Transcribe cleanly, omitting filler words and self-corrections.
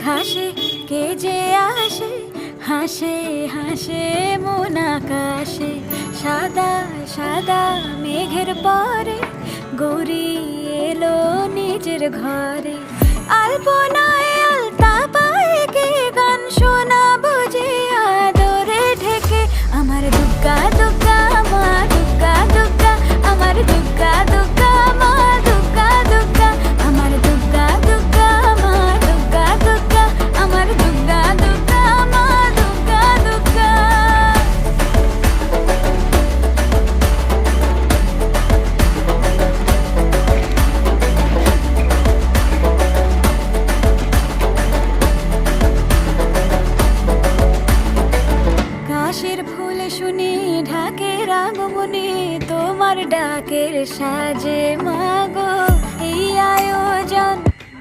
হাসে কে যে আসে, হাসে হাসে মন আকাশে। সাদা সাদা মেঘের পরে গৌরী এলো নিজের ঘরে। আলপনায় আলতা পায়ে কে গান শোনাবো যে আদরে ঢেকে। আমার দুগ্গা দুগ্গা মা দুগ্গা দুগ্গা, আমার দুগ্গা দুগ্গা মা দুগ্গা দুগ্গা, আমার দুগ্গা দুগ্গা মা দুগ্গা দুগ্গা, আমার দুগ্গা দুগ্গা মা দুগ্গা দুগ্গা। কাশের ফুল শুনি ঢাকে রাগমনি, তোমার ডাকের সাজে মা